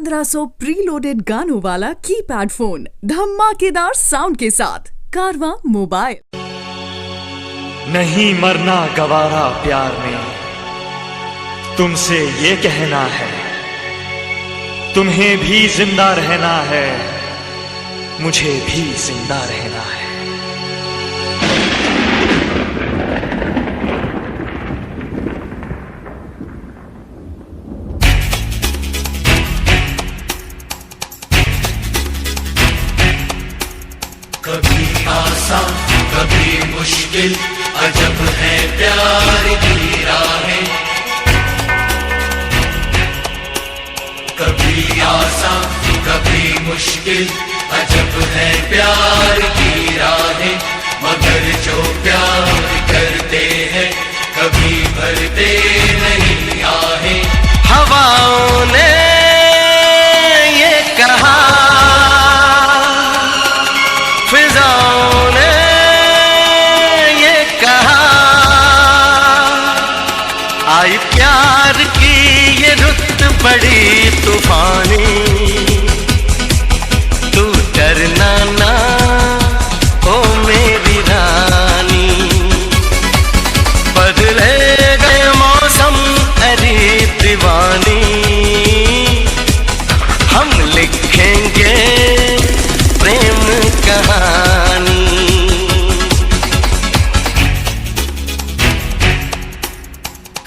1500 preloaded गानों वाला keypad phone धमाकेदार साउंड के साथ कारवां मोबाइल। नहीं मरना गवारा प्यार में, तुमसे ये कहना है, तुम्हें भी जिंदा रहना है, मुझे भी जिंदा रहना है। कभी आसान कभी मुश्किल, अजब है प्यार की राहें। कभी आसान कभी मुश्किल, अजब है प्यार की राहें। मगर जो प्यार करते हैं कभी भरते नहीं आहें। हवाओं ने ये कहा, फिजाओं ने ये कहा, आई प्यार की ये रुत बड़ी तूफानी। तू डरना ना ओ मेरी रानी, बदले गए मौसम अरे दीवानी। हम लिखेंगे प्रेम कहानी।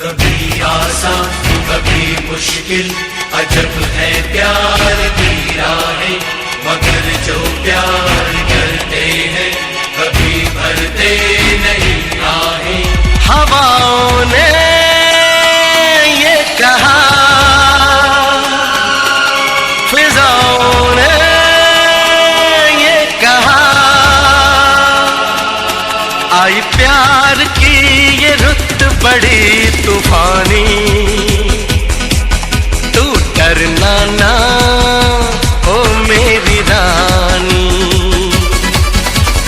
कभी आसान कभी मुश्किल, अजब है प्यार की राहें। मगर जो प्यार करते हैं कभी भरते नहीं आहें। हवाओं ने ये कहा, फिजाओं ने ये कहा, आई प्यार की ये रुत बड़ी तूफानी। तू डरना ना ओ मेरी रानी,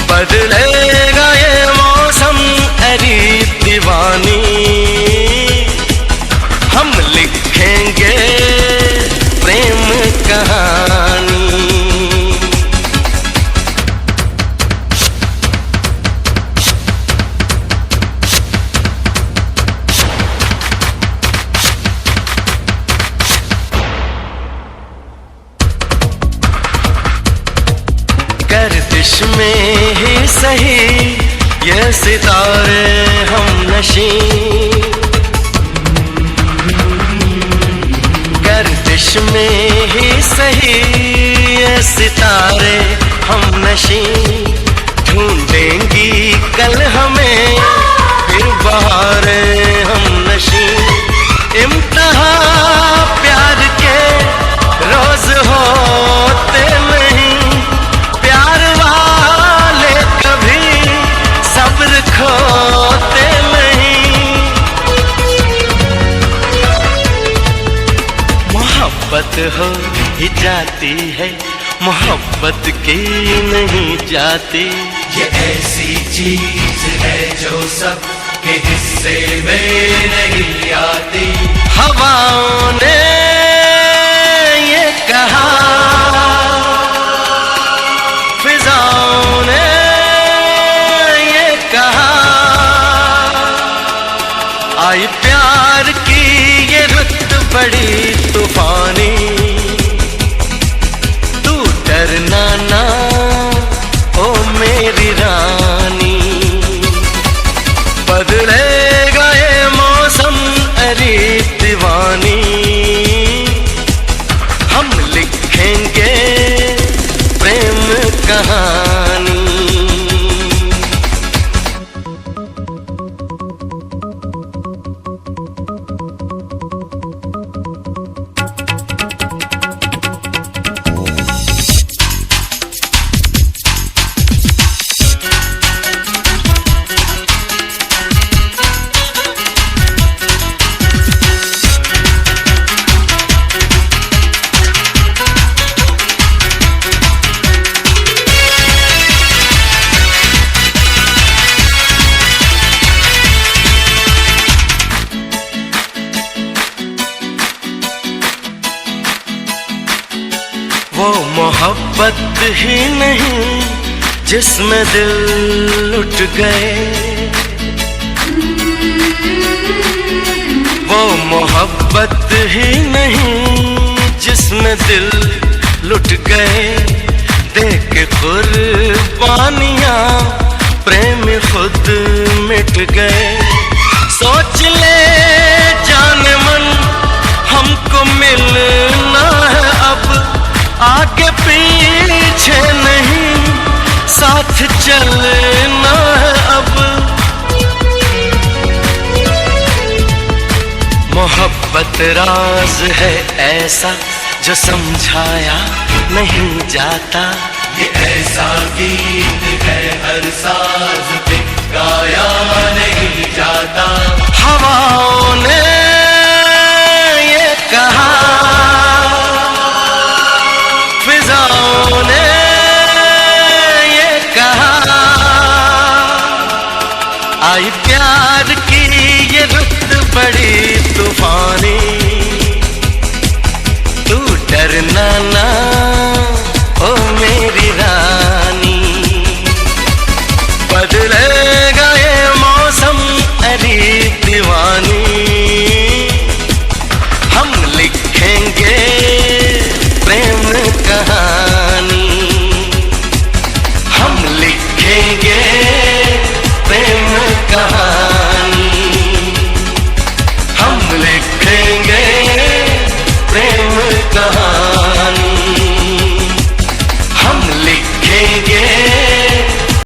बदलेगा ये मौसम अरे दीवानी। हम लिखेंगे प्रेम कहानी। गर्दिश में ही सही ये सितारे हम नशी। गर्दिश में ही सही ये सितारे हम नशी। ढूंढेंगी कल हमें फिर बहारें हम नशी। इम्तिहा प्यार के रोज होते नहीं, प्यार वाले कभी सब्र खोते नहीं। मोहब्बत हो ही जाती है, मोहब्बत की नहीं जाती। ये ऐसी चीज है जो सब के हिस्से में नहीं आती। हवाओं ने ये कहा, फिजाओं ने ये कहा, आई प्यार की ये रुत बड़ी तूफानी। तू डरना ना ओ मेरी रानी, बदलेगा ये मौसम अरे दीवानी। वो मोहब्बत ही नहीं जिसमें दिल उठ गए, वो मोहब्बत ही नहीं जिसमें दिल लुट गए। देख के कुर्बानियां प्रेम खुद मिट गए। सोच ले जाने मन हमको मिलना है अब, आगे पीछे नहीं साथ चलना है अब। मोहब्बत राज है ऐसा जो समझाया नहीं जाता, ये ऐसा गीत है हर साज पे गाया नहीं जाता। हवाओं ने ये कहा, फिजाओं ने ये कहा, आई प्यार की ये रुत बड़ी तूफानी। तू डरना ना ओ मेरी रानी, बदलेगा ये मौसम अरे दीवानी। हम लिखेंगे प्रेम कहानी, हम लिखेंगे प्रेम कहानी।